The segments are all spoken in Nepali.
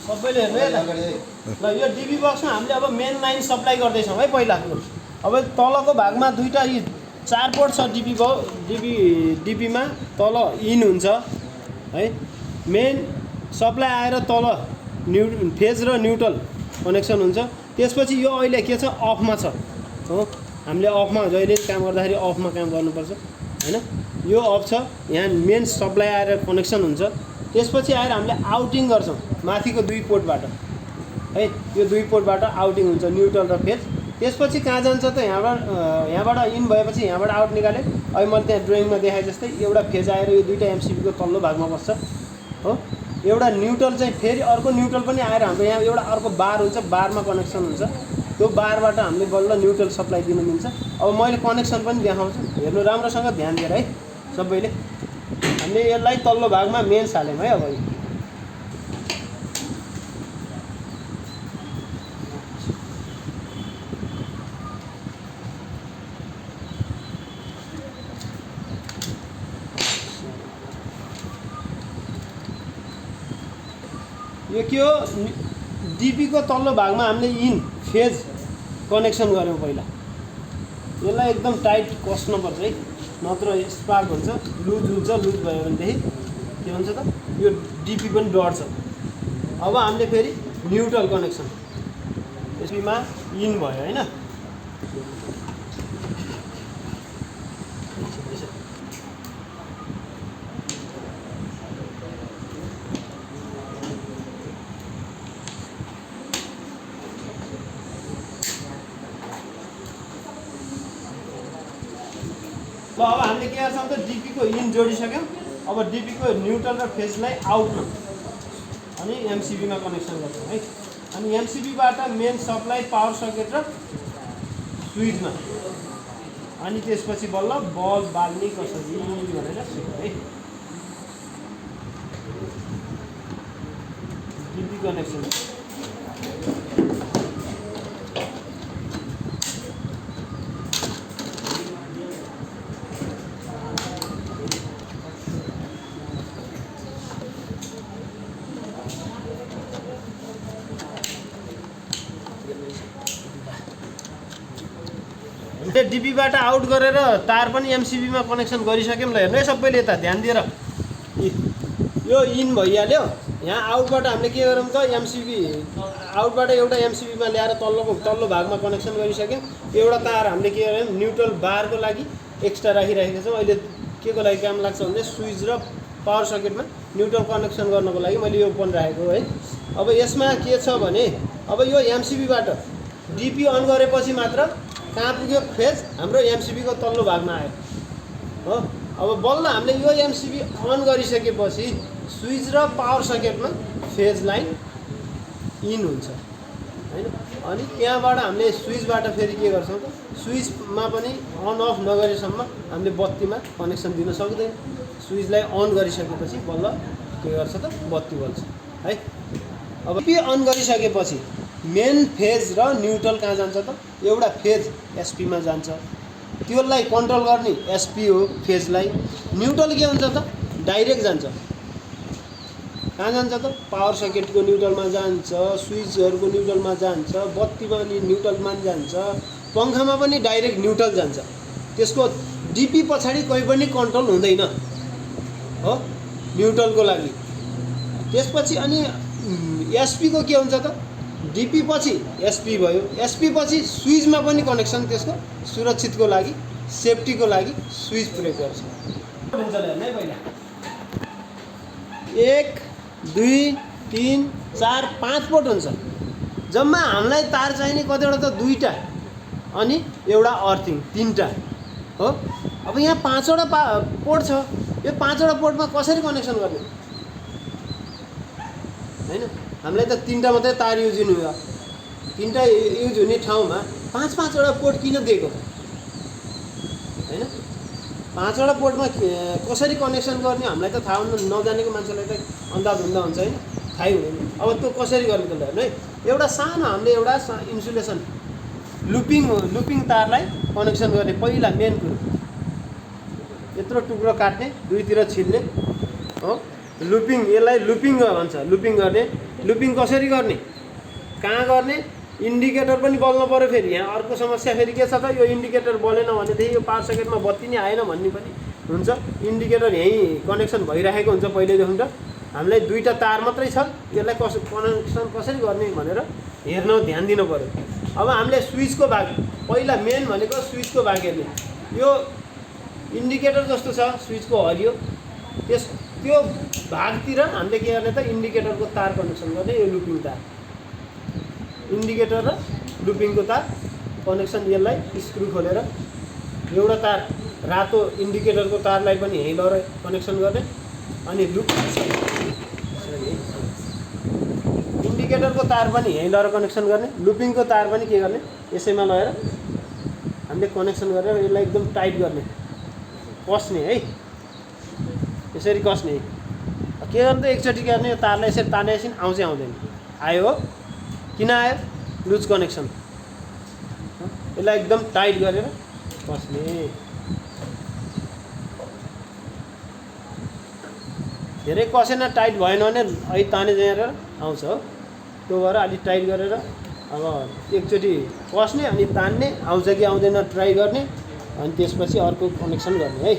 सबैले हेर्नु है त। ल यो डिबी बक्समा हामीले अब मेन लाइन सप्लाई गर्दैछौँ है पहिला। अब तलको भागमा दुईवटा यी 4 पोर्ट छ डिबीमा। तल इन हुन्छ है, मेन सप्लाई आएर तल फेज र न्युट्रल कनेक्सन हुन्छ। त्यसपछि यो अहिले के छ, अफमा छ हो। हामीले अफमा जहिले काम गर्दाखेरि अफमा काम गर्नुपर्छ हैन। यो अफ छ, यहाँ मेन सप्लाई आएर कनेक्सन हुन्छ। त्यसपछि आएर हामीले आउटिङ गर्छौँ माथिको 2 पोर्टबाट है। यो 2 पोर्टबाट आउटिङ हुन्छ न्युट्रल र फेज। त्यसपछि कहाँ जान्छ त, यहाँबाट इन भएपछि यहाँबाट आउट निकाले। अहिले मैले त्यहाँ ड्रइङमा देखाए जस्तै एउटा फेज आएर यो दुईवटा एमसिबीको तल्लो भागमा बस्छ हो। एउटा न्युट्रल चाहिँ फेरि अर्को न्युट्रल पनि आएर हाम्रो यहाँ एउटा अर्को बार हुन्छ, बारमा कनेक्सन हुन्छ। त्यो बारबाट हामीले बल्ल न्युट्रल सप्लाई दिन मिल्छ। अब मैले कनेक्सन पनि देखाउँछु, हेर्नु राम्रोसँग ध्यान दिएर है सबैले। हामीले यसलाई तल्लो भागमा मेन्स हाल्यौँ है। अब यो के हो, डिपीको तल्लो भागमा हामीले इन फेज कनेक्सन गऱ्यौँ पहिला। यसलाई एकदम टाइट कस्नुपर्छ है, नत्र स्पार्क हुन्छ, लुज हुन्छ। लुज भयो भनेदेखि के हुन्छ त, यो डिपी पनि डढ्छ। अब हामीले फेरि न्युट्रल कनेक्सन एसपीमा इन भयो हैन। ल अब हामीले के गर्छौँ त, डिपीको इन जोडिसक्यौँ। अब डिपीको न्युट्रल र फेजलाई आउटमा अनि एमसिबीमा कनेक्सन गर्छौँ है। अनि एमसिबीबाट मेन सप्लाई पावर सकेट र स्विचमा, अनि त्यसपछि बल्ल बल्ब बाल्ने कसरी भनेर सिक्यो है। डिपी कनेक्सन डिपीबाट आउट गरेर तार पनि एमसिबीमा कनेक्सन गरिसक्यौँ। ल हेर्नु है सबैले, यता ध्यान दिएर। यो इन भइहाल्यो। यहाँ आउटबाट हामीले के गरौँ त, एमसिबी आउटबाट एउटा एमसिबीमा ल्याएर तल्लो भागमा कनेक्सन गरिसक्यौँ। एउटा तार हामीले के गर्यौँ, न्युट्रल बारको लागि एक्स्ट्रा राखिराखेका छौँ। अहिले के को लागि काम लाग्छ भने स्विच र पावर सकेटमा न्युट्रल कनेक्सन गर्नको लागि मैले यो पनि राखेको है। अब यसमा के छ भने, अब यो एमसिबीबाट डिपी अन गरेपछि मात्र कहाँ पुग्यो, फेज हाम्रो एमसिबीको तल्लो भागमा आयो हो। अब बल्ल हामीले यो एमसिबी अन गरिसकेपछि स्विच र पावर सकेटमा फेज लाइन इन हुन्छ हैन। अनि त्यहाँबाट हामीले स्विचबाट फेरि के गर्छौँ त, स्विचमा पनि अन अफ नगरेसम्म हामीले बत्तीमा कनेक्सन दिन सक्दैन। स्विचलाई अन गरिसकेपछि बल्ल के गर्छ त, बत्ती बल्छ है। अब डिपी अन गरिसकेपछि मेन फेज र न्युट्रल कहाँ जान्छ त, एउटा फेज एसपीमा जान्छ। त्यसलाई कन्ट्रोल गर्ने एसपी हो फेजलाई। न्युट्रल के हुन्छ त, डाइरेक्ट जान्छ। कहाँ जान्छ त, पावर सकेटको न्युट्रलमा जान्छ, स्विचहरूको न्युट्रलमा जान्छ, बत्तीमा पनि न्युट्रलमा जान्छ, पङ्खामा पनि डाइरेक्ट न्युट्रल जान्छ। त्यसको डिपी पछाडि कोही पनि कन्ट्रोल हुँदैन हो न्युट्रलको लागि। त्यसपछि अनि एसपीको के हुन्छ त, डिपी पछि एसपी भयो, एसपी पछि स्विचमा पनि कनेक्सन त्यसको सुरक्षितको लागि, सेफ्टीको लागि स्विच प्रयोग गर्छ। 1 2 3 4 5 पोर्ट हुन्छ। जम्मा हामीलाई तार चाहिने कतिवटा त, 2टा अनि एउटा अर्थिङ 3टा हो। अब यहाँ 5वटा पोर्ट छ। यो 5वटा पोर्टमा कसरी कनेक्सन गर्ने हैन। हामीलाई त 3टा मात्रै तार युज हुने हो। 3टा युज हुने ठाउँमा 5-5वटा पोर्ट किन दिएको हैन। 5वटा पोर्टमा कसरी कनेक्सन गर्ने हामीलाई त थाहा हुन्न। नजानेको मान्छेलाई त अन्दाज हुँदा हुन्छ हैन, थाहै हुँदैन। अब त्यो कसरी गर्ने त हेर्नु है। एउटा सानो हामीले एउटा इन्सुलेसन लुपिङ तारलाई कनेक्सन गर्ने। पहिला मेन कुरो यत्रो टुक्रो काट्ने, दुईतिर छिल्ने हो। लुपिङ, यसलाई लुपिङ भन्छ। लुपिङ गर्ने, लुपिङ कसरी गर्ने, कहाँ गर्ने, इन्डिकेटर पनि बल्नु पऱ्यो। फेरि यहाँ अर्को समस्या फेरि के छ त, यो इन्डिकेटर बलेन भनेदेखि यो पावर सकेटमा बत्ती नै आएन भन्ने पनि हुन्छ। इन्डिकेटर यहीँ कनेक्सन भइरहेको हुन्छ पहिल्यैदेखि त। हामीलाई दुईवटा तार मात्रै छ, यसलाई कनेक्सन कसरी गर्ने भनेर हेर्न ध्यान दिनु पऱ्यो। अब हामीले स्विचको भाग, पहिला मेन भनेको स्विचको भाग हेर्ने। यो इन्डिकेटर जस्तो छ स्विचको हरियो, त्यो भागतिर हामीले के गर्ने त, इन्डिकेटरको तार कनेक्सन गर्ने। यो लुपिङ तार, इन्डिकेटर र लुपिङको तार कनेक्सन, यसलाई स्क्रु खोलेर एउटा तार रातो इन्डिकेटरको तारलाई पनि यहीँ लगेर कनेक्सन गर्ने। अनि इन्डिकेटरको तार पनि यहीँ लगेर कनेक्सन गर्ने। लुपिङको तार पनि के गर्ने, यसैमा लगेर हामीले कनेक्सन गरेर यसलाई एकदम टाइट गर्ने, कस्ने है, यसरी कस्ने। के गर्नु त, एकचोटि गर्ने, यो तारलाई यसरी ताने एकछिन आउँछ आउँदैन, आयो हो, किन आयो, लुज कनेक्सन। यसलाई एकदम टाइट गरेर कस्ने। धेरै कसेन, टाइट भएन भने अहिले ताने जाएर आउँछ हो। त्यो भएर अलिक टाइट गरेर अब एकचोटि कस्ने, अनि तान्ने, आउँछ कि आउँदैन ट्राई गर्ने, अनि त्यसपछि अर्को कनेक्सन गर्ने है।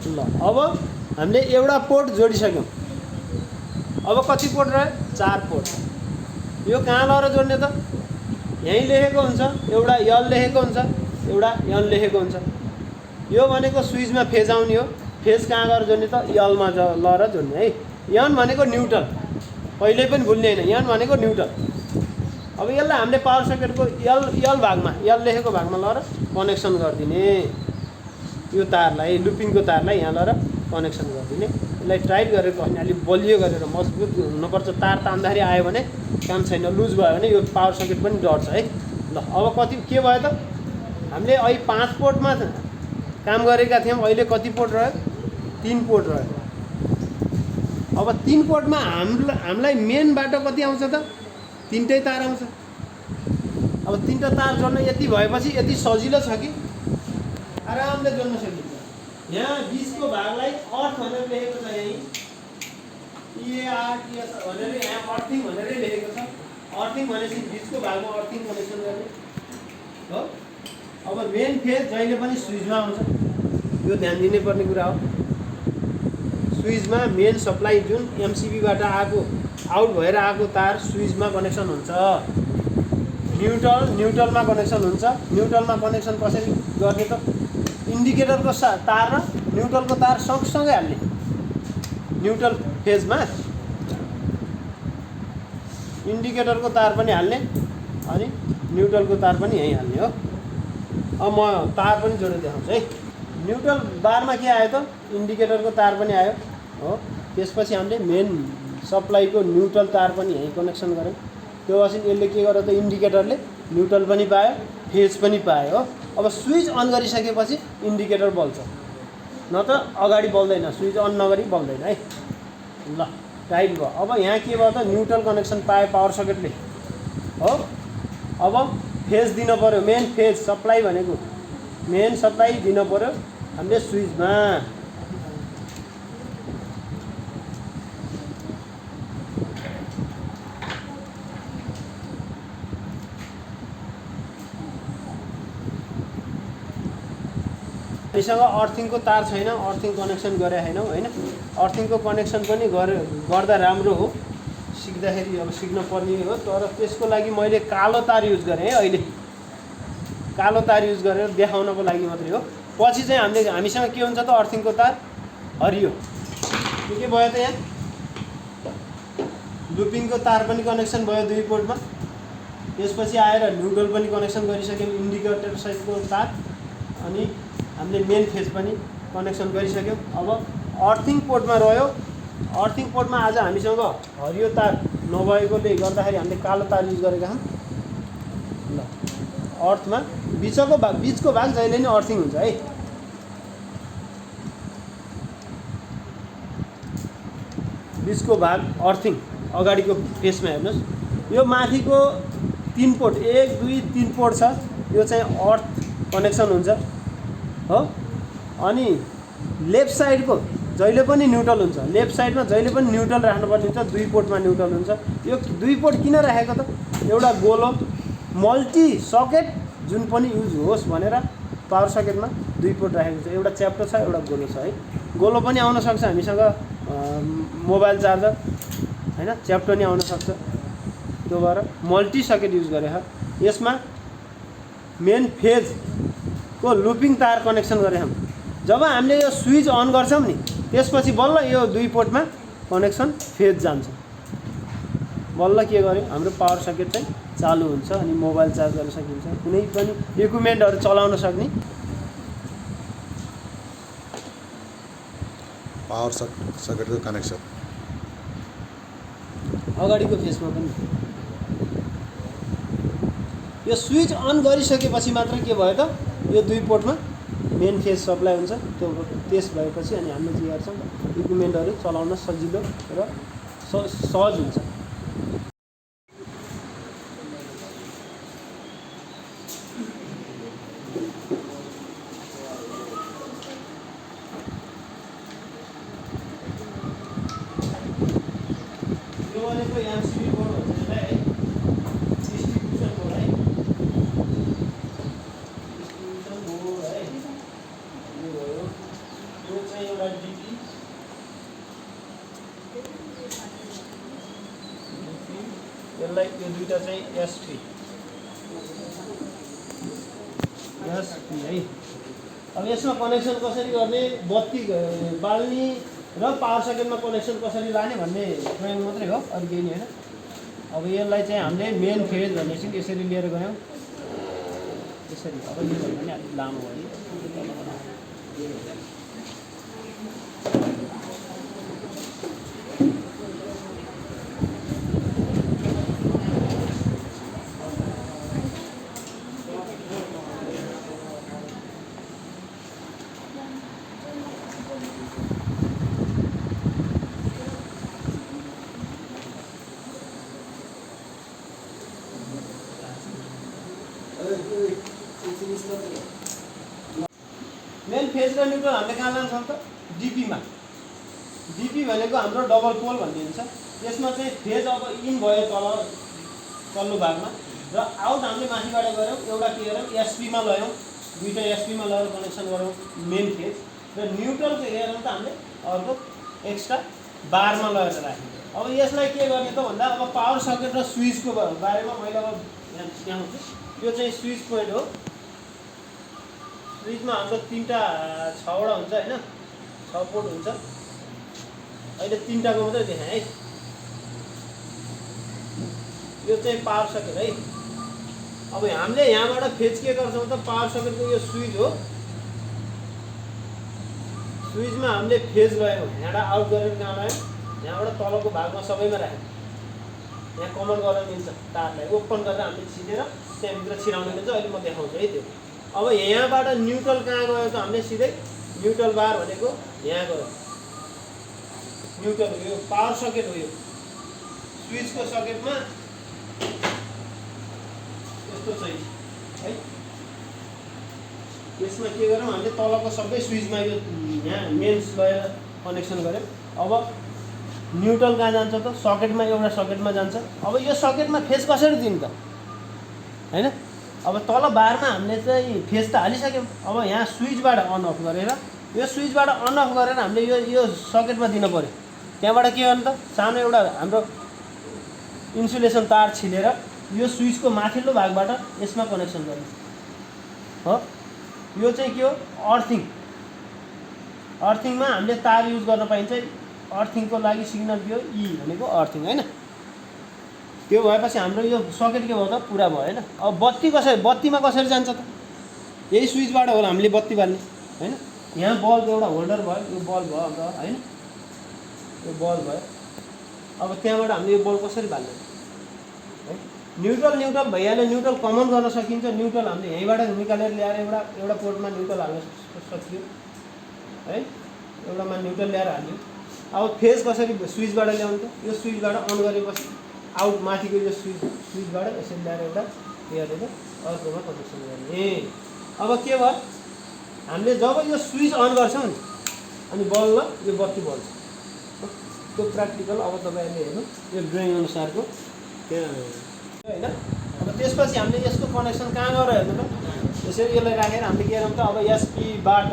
ल अब हामीले एउटा पोर्ट जोडिसक्यौँ। अब कति पोर्ट रह्यो, 4 पोर्ट। यो कहाँ लगेर जोड्ने त, यहीँ लेखेको हुन्छ, एउटा यल लेखेको हुन्छ, एउटा यन लेखेको हुन्छ। यो भनेको स्विचमा फेज आउने हो। फेज कहाँ गएर जोड्ने त, यलमा लगेर जोड्ने है। यन भनेको न्युट्रल, कहिल्यै पनि भुल्ने होइन, यन भनेको न्युट्रल। अब यसलाई हामीले पावर सकेटको यल भागमा, यल लेखेको भागमा लगेर कनेक्सन गरिदिने। यो तारलाई, लुपिङको तारलाई यहाँ लगेर कनेक्सन गरिदिने। यसलाई टाइट गरेर कस्ने, अलिक बलियो गरेर, मजबुत हुनुपर्छ। तार तान्दाखेरि आयो भने काम छैन, लुज भयो भने यो पावर सकेट पनि डढ्छ है। ल अब कति के भयो त, हामीले अहिले 5 पोर्टमा काम गरेका थियौँ, अहिले कति पोर्ट रह्यो, 3 पोर्ट रह्यो। अब 3 पोर्टमा हामीलाई मेन बाटो कति आउँछ त, 3टै तार आउँछ। अब 3टा तार जोड्न यति भएपछि यति सजिलो छ कि आरामले जोड्न सकिन्छ। यहाँ बिचको भागलाई अर्थ भनेर लेखेको छ, यहीँ EARTH भनेर यहाँ अर्थिङ भनेरै लेखेको छ। अर्थिङ भनेपछि बिचको भागमा अर्थिङ कनेक्सन गर्ने हो। अब मेन फेज जहिले पनि स्विचमा आउँछ, यो ध्यान दिनै पर्ने कुरा हो। स्विचमा मेन सप्लाई जुन एमसिबीबाट आएको, आउट भएर आएको तार स्विचमा कनेक्सन हुन्छ। न्युट्रलमा कनेक्सन हुन्छ। न्युट्रलमा कनेक्सन कसरी गर्ने त, इन्डिकेटरको तार र न्युट्रलको तार सँगसँगै हाल्ने। न्युट्रल फेजमा इन्डिकेटरको तार पनि हाल्ने, अनि न्युट्रलको तार पनि यहीँ हाल्ने हो। अब म तार पनि जोडेर देखाउँछु है। न्युट्रल बारमा के आयो त, इन्डिकेटरको तार पनि आयो हो। त्यसपछि हामीले मेन सप्लाईको न्युट्रल तार पनि यहीँ कनेक्सन गऱ्यौँ। त्यो पछि यसले के गर्यो त, इन्डिकेटरले न्युट्रल पनि पायो, फेज पनि पायो हो। अब स्विच अन गरिसकेपछि इन्डिकेटर बल्छ, न त अगाडि बल्दैन, स्विच अन नगरी बल्दैन है। ल टाइट भयो। अब यहाँ के भयो त, न्युट्रल कनेक्सन पायो पावर सकेटले हो। अब फेज दिन पऱ्यो, मेन फेज सप्लाई भनेको मेन सप्लाई दिन पऱ्यो हामीले स्विचमा। हामीसँग अर्थिङको तार छैन, अर्थिङ कनेक्सन गरे छैनौँ होइन। अर्थिङको कनेक्सन पनि गर्दा राम्रो हो, सिक्दाखेरि अब सिक्न पर्ने हो। तर त्यसको लागि मैले कालो तार युज गरेँ है। अहिले कालो तार युज गरेर देखाउनको लागि मात्रै हो। पछि चाहिँ हामीसँग के हुन्छ त, अर्थिङको तार हरियो। के भयो त, यहाँ लुपिङको तार पनि कनेक्सन भयो 2 पोर्टमा। त्यसपछि आएर न्युट्रल पनि कनेक्सन गरिसक्यौँ, इन्डिकेटर सहितको तार, अनि हामीले मेन फेज पनि कनेक्सन गरिसक्यौँ। अब अर्थिङ पोर्टमा रह्यो। अर्थिङ पोर्टमा आज हामीसँग हरियो तार नभएकोले गर्दाखेरि हामीले कालो तार युज गरेका छौँ। ल अर्थमा बिचको भाग जहिले नै अर्थिङ हुन्छ है। बिचको भाग अर्थिङ, अगाडिको फेसमा हेर्नुहोस्, यो माथिको 3 पोर्ट 1 2 3 पोर्ट छ, यो चाहिँ अर्थ कनेक्सन हुन्छ हो। अनि लेफ्ट साइडको जहिले पनि न्युट्रल हुन्छ, लेफ्ट साइडमा जहिले पनि न्युट्रल राख्नुपर्ने हुन्छ, 2 पोर्टमा न्युट्रल हुन्छ। यो 2 पोर्ट किन राखेको त? एउटा गोलो मल्टी सकेट जुन पनि युज होस् भनेर पावर सकेटमा 2 पोर्ट राखेको छ। एउटा च्याप्टर छ, एउटा गोलो छ है। गोलो पनि आउन सक्छ हामीसँग मोबाइल चार्जर हैन, च्याप्टर नि आउन सक्छ। त्यो भएर मल्टी सकेट युज गरेको। यसमा मेन फेजको लुपिङ तार कनेक्सन गरेका छौँ। जब हामीले यो स्विच अन गर्छौँ नि त्यसपछि बल्ल यो 2 पोर्टमा कनेक्सन फेज जान्छ। बल्ल के गर्यो हाम्रो पावर सकेट चाहिँ चालु हुन्छ अनि मोबाइल चार्ज गर्न सकिन्छ, कुनै पनि इक्विपमेन्टहरू चलाउन सक्ने। पावर सकेटको कनेक्सन अगाडिको फेजमा पनि। यो स्विच अन गरिसकेपछि मात्र के भयो त, यो 2 पोर्टमा मेन फेज सप्लाई हुन्छ। त्यो त्यस भएपछि अनि हामीले के गर्छौँ इक्विपमेन्टहरू चलाउन सजिलो र सहज हुन्छ। यो भनेको एमसिबी बोर्ड भन्छ यसलाई है, डिस्ट्रिब्युसन बोर्ड है, डिस्ट्रिब्युसन बोर्ड है। यो भयो, यो चाहिँ एउटा डिपी, यसलाई यो दुईटा चाहिँ एसपी है। अब यसमा कनेक्सन कसरी गर्ने, बत्ती बाल्ने र पावर सकेटमा कनेक्सन कसरी लाने भन्ने प्रयोग मात्रै हो, अरू केही नि होइन। अब यसलाई चाहिँ हामीले मेन फेज भनेपछि यसरी लिएर गयौँ, यसरी। अब यो भन्दा पनि अलिक लामो भयो। मेन फेज र न्युट्रल हामीले कहाँ लान्छौँ त, डिपीमा। डिपी भनेको हाम्रो डबल पोल भन्ने हुन्छ। यसमा चाहिँ फेज अब इन भयो तल्लो भागमा र आउट हामीले माथिबाट गऱ्यौँ। एउटा के गऱ्यौँ एसपीमा लयौँ, दुईवटा एसपीमा लगेर कनेक्सन गरौँ मेन फेज। र न्युट्रलको हेरौँ त हामीले अर्को एक्स्ट्रा बारमा लगेर राख्यौँ। अब यसलाई के गर्ने त भन्दा अब पावर सकेट र स्विचको बारेमा मैले अब यहाँ देखाउँछु। यो चाहिँ स्विच पोइन्ट हो। स्विचमा हाम्रो 6वटा हुन्छ होइन, 6 पोर्ट हुन्छ। अहिले 3टाको मात्रै देखाएँ है। यो चाहिँ पावर सकेट है। अब हामीले यहाँबाट फेज के गर्छौँ त, पावर सकेटको यो स्विच हो। स्विचमा हामीले फेज लयौँ, यहाँबाट आउट गरेर कहाँ लयौँ, यहाँबाट तलको भागमा सबैमा राख्यौँ। यहाँ कमन गर्न मिल्छ, तारलाई ओपन गरेर हामीले छिटेर त्यहाँभित्र छिराउन मिल्छ। अहिले म देखाउँछु है त्यो। अब यहाँबाट न्युट्रल कहाँ गयो त, हामीले सिधै न्युट्रल बार भनेको यहाँ गयो। न्युट्रल हो, यो पावर सकेट हो। यो स्विचको सकेटमा यस्तो चाहिँ है। यसमा के गरौँ हामीले तलको सबै स्विचमा यो यहाँ मेन्स गएर कनेक्सन गऱ्यौँ। अब न्युट्रल कहाँ जान्छ त, सकेटमा, एउटा सकेटमा जान्छ। अब यो सकेटमा फेज कसरी दिनु त हैन। अब तल बारमा हामीले चाहिँ फेज त हालिसक्यौँ। अब यहाँ स्विचबाट अन अफ गरेर, यो स्विचबाट अन अफ गरेर हामीले यो सकेटमा दिन पऱ्यो। त्यहाँबाट के गर्नु त, सानो एउटा हाम्रो इन्सुलेसन तार छिलेर यो स्विचको माथिल्लो भागबाट यसमा कनेक्सन गर्नु हो। यो चाहिँ के हो, अर्थिङ। अर्थिङमा हामीले तार युज गर्न पाइन्छ। अर्थिङको लागि सिग्नल के हो, ई भनेको अर्थिङ होइन। त्यो भएपछि हाम्रो यो सकेट के भयो त, पुरा भयो होइन। अब बत्ती कसरी, बत्तीमा कसरी जान्छ त, यही स्विचबाट हो हामीले बत्ती बाल्ने होइन। यहाँ बल्ब एउटा होल्डर भयो, यो बल्ब भयो हाम्रो होइन, यो बल्ब भयो। अब त्यहाँबाट हामीले यो बल्ब कसरी बाल्ने है। न्युट्रल भइहाल्यो। न्युट्रल कमन गर्न सकिन्छ। न्युट्रल हामीले यहीँबाट निकालेर ल्याएर एउटा पोर्टमा न्युट्रल हाल्न सकियो है, एउटामा न्युट्रल ल्याएर हाल्यो। अब फेज कसरी स्विचबाट ल्याउनु त, यो स्विचबाट अन गरेपछि आउट माथिको यो स्विचबाट यसरी ल्याएर एउटा हेरेर अर्कोमा कनेक्सन गर्ने। अब के भयो, हामीले जब यो स्विच अन गर्छौँ नि अनि बल्ल यो बत्ती बल्छ। त्यो प्र्याक्टिकल अब तपाईँहरूले हेर्नु यो ड्रइङ अनुसारको त्यहाँ होइन। अब त्यसपछि हामीले यसको कनेक्सन कहाँ गएर हेर्नु त, यसरी यसलाई राखेर हामीले के गरौँ त, अब एसपीबाट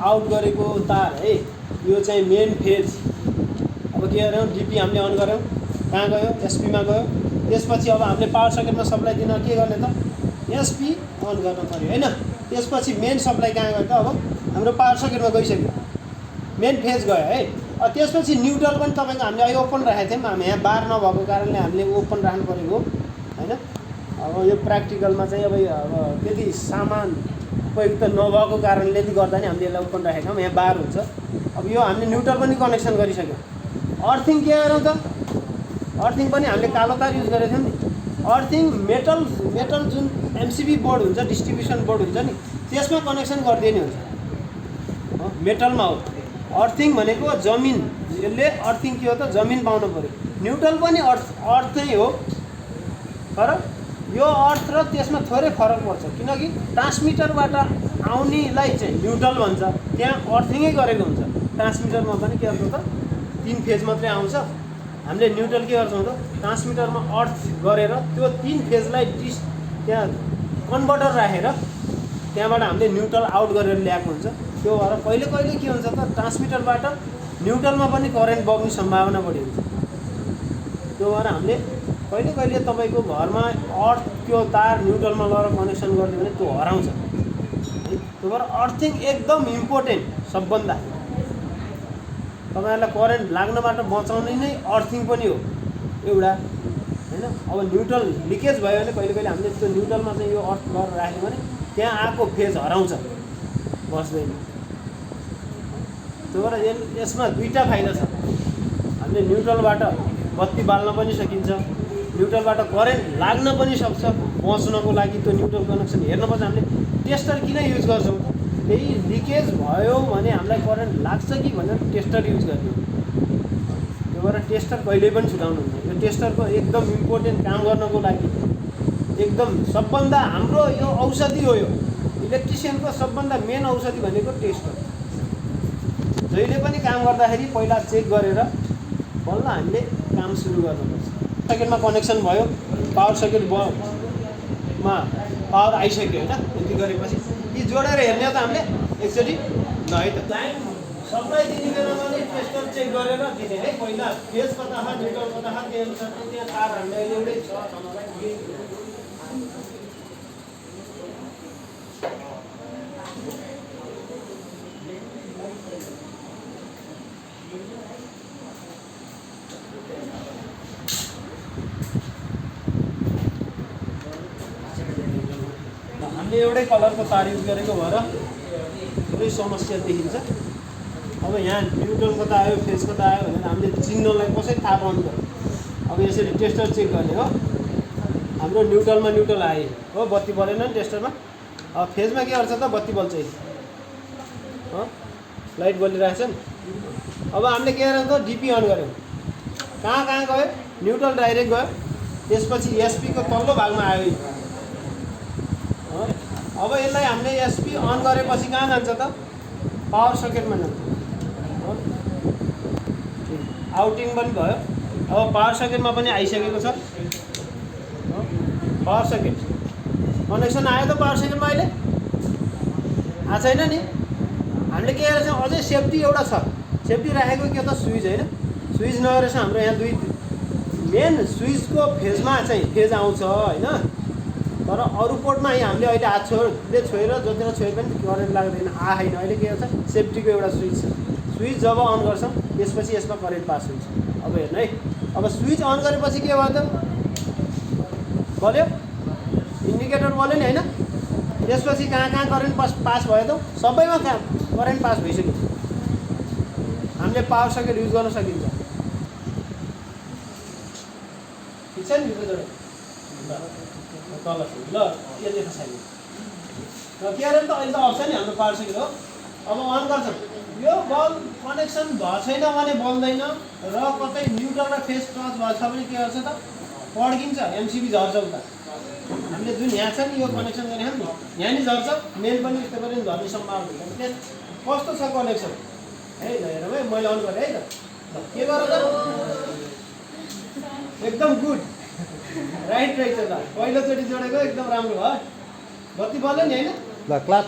आउट गरेको तार है, यो चाहिँ मेन फेज। अब के गऱ्यौँ, डिपी हामीले अन गऱ्यौँ, कहाँ गयो, एसपीमा गयो। त्यसपछि अब हामीले पावर सकेटमा सप्लाई दिन के गर्ने त, एसपी अन गर्न पऱ्यो होइन। त्यसपछि मेन सप्लाई कहाँ गयो त, अब हाम्रो पावर सकेटमा गइसक्यो, मेन फेज गयो है। त्यसपछि न्युट्रल पनि तपाईँको हामीले अहिले ओपन राखेको थियौँ, हामी यहाँ बार नभएको कारणले हामीले ओपन राख्नु परेको होइन। अब यो प्र्याक्टिकलमा चाहिँ अब त्यति सामान उपयुक्त नभएको कारणले गर्दा नि हामीले यसलाई ओपन राखेका छौँ, यहाँ बार हुन्छ। अब यो हामीले न्युट्रल पनि कनेक्सन गरिसक्यौँ। अर्थिङ के गरौँ त, अर्थिङ पनि हामीले कालो तार युज गरेको थियौँ नि। अर्थिङ मेटल जुन एमसिबी बोर्ड हुन्छ, डिस्ट्रिब्युसन बोर्ड हुन्छ नि, त्यसमा कनेक्सन गरिदिने हुन्छ, मेटलमा हो। अर्थिङ भनेको जमिन, यसले अर्थिङ के हो त, जमिन पाउनु पऱ्यो। न्युट्रल पनि अर्थै हो, तर यो अर्थ र त्यसमा थोरै फरक पर्छ, किनकि ट्रान्समिटरबाट आउनेलाई चाहिँ न्युट्रल भन्छ, त्यहाँ अर्थिङै गरेको हुन्छ। ट्रान्समिटरमा पनि के गर्छ त, 3 फेज मात्रै आउँछ। हामीले न्युट्रल के गर्छौँ त, ट्रान्समिटरमा अर्थ गरेर त्यो 3 फेजलाई त्यहाँ कन्भर्टर राखेर त्यहाँबाट हामीले न्युट्रल आउट गरेर ल्याएको हुन्छ। त्यो भएर कहिले कहिले के हुन्छ त, ट्रान्समिटरबाट न्युट्रलमा पनि करेन्ट बग्ने सम्भावना बढी हुन्छ। त्यो भएर हामीले कहिले कहिले तपाईँको घरमा अर्थ त्यो तार न्युट्रलमा लगेर कनेक्सन गरिदियो भने त्यो हराउँछ। त्यो भएर अर्थिङ एकदम इम्पोर्टेन्ट, सबभन्दा तपाईँहरूलाई करेन्ट लाग्नबाट बचाउने नै अर्थिङ पनि हो एउटा होइन। अब न्युट्रल लिकेज भयो भने कहिले कहिले हामीले त्यो न्युट्रलमा चाहिँ यो अर्थ गरेर राख्यो भने त्यहाँ आएको फेज हराउँछ, बस्दैन। त्यो भएर यसमा दुईवटा फाइदा छ। हामीले न्युट्रलबाट बत्ती बाल्न पनि सकिन्छ, न्युट्रलबाट करेन्ट लाग्न पनि सक्छ। बच्नको लागि त्यो न्युट्रल कनेक्सन हेर्नुपर्छ। हामीले टेस्टर किन युज गर्छौँ, त्यही लिकेज भयो भने हामीलाई करेन्ट लाग्छ कि भनेर टेस्टर युज गर्ने। त्यो भएर टेस्टर कहिल्यै पनि छुटाउनु हुँदैन। यो टेस्टरको एकदम इम्पोर्टेन्ट काम गर्नको लागि एकदम सबभन्दा हाम्रो यो औषधि हो। यो इलेक्ट्रिसियनको सबभन्दा मेन औषधि भनेको टेस्टर। जहिले पनि काम गर्दाखेरि पहिला चेक गरेर बल्ल हामीले काम सुरु गर्नुपर्छ। सकेटमा कनेक्सन भयो, पावर सकेटमा पावर आइसक्यो होइन। यति गरेपछि यी जोडेर हेर्ने हो त हामीले एकचोटि ल है त। सप्लाई दिने बेलामा पनि टेस्टर चेक गरेर दिने है। पहिला फेज कता छ, न्युट्रल कता छ, त्यही अनुसार त्यहाँ तार हामीलाई एउटै छ नभए हामीले एउटै कलरको तार युज गरेको भएर थोरै समस्या देखिन्छ। अब यहाँ न्युट्रल कता आयो, फेज कता आयो भनेर हामीले चिन्नलाई कसरी थाहा पाउनु पर्यो। अब यसरी टेस्टर चेक गर्ने हो। हाम्रो न्युट्रलमा न्युट्रल आयो हो, बत्ती बलेन नि टेस्टरमा। अब फेजमा के गर्छ त, बत्ती बल्छ हो, लाइट बलिरहेछ नि। अब हामीले के गर्यौँ त, डिपी अन गऱ्यौँ, कहाँ कहाँ गयो, न्युट्रल डाइरेक्ट गयो। त्यसपछि एसपीको तल्लो भागमा आयो। अब यसलाई हामीले एसपी अन गरेपछि कहाँ जान्छ त, पावर सकेटमा जान्छ। आउटिङ पनि भयो। अब पावर सकेटमा पनि आइसकेको छ। पावर सकेट कनेक्सन आयो त पावर सकेटमा अहिले आएको छैन नि। हामीले के गरेको छौँ, अझै सेफ्टी एउटा छ, सेफ्टी राखेको के त, स्विच होइन। स्विच नगरेर हाम्रो यहाँ दुई मेन स्विचको फेजमा चाहिँ फेज आउँछ होइन। तर अरू पोर्टमा हामीले अहिले हात छोएर जतिखेर छोए पनि करेन्ट लाग्दैन, आएन। अहिले के गर्छ, सेफ्टीको एउटा स्विच छ। स्विच जब अन गर्छौँ त्यसपछि यसमा करेन्ट पास हुन्छ। अब हेर्नु है, अब स्विच अन गरेपछि के भयो त, बल्यो, इन्डिकेटर बल्यो नि होइन। त्यसपछि कहाँ कहाँ करेन्ट पास भयो त, सबैमा करेन्ट पास भइसक्यो। हामीले पावर सकेट युज गर्न सकिन्छ। ठिक छ नि, तल ल यो देख्छ छैन र के अरे त, अहिले त अफ छ नि हाम्रो पावर सकेट हो। अब अन गर्छौँ, यो बल्ब कनेक्सन भएको छैन भने बल्दैन, र कतै न्युट्रल र फेज टच भएको छ भने के गर्छ त, पड्किन्छ, एमसिबी झर्छ उता। हामीले जुन यहाँ छ नि यो कनेक्सन गरेको नि, यहाँ नि झर्छ, मेन पनि यस्तो गऱ्यो भने झर्ने सम्भावना हुन्छ। कस्तो छ कनेक्सन, है ल हेरौँ है मैले अन गरेँ है त ल के गर त एकदम गुड राइट रहेछ ल पहिलोचोटि जोडेको एकदम राम्रो भयो बत्ती बल्यो नि होइन ल क्लाप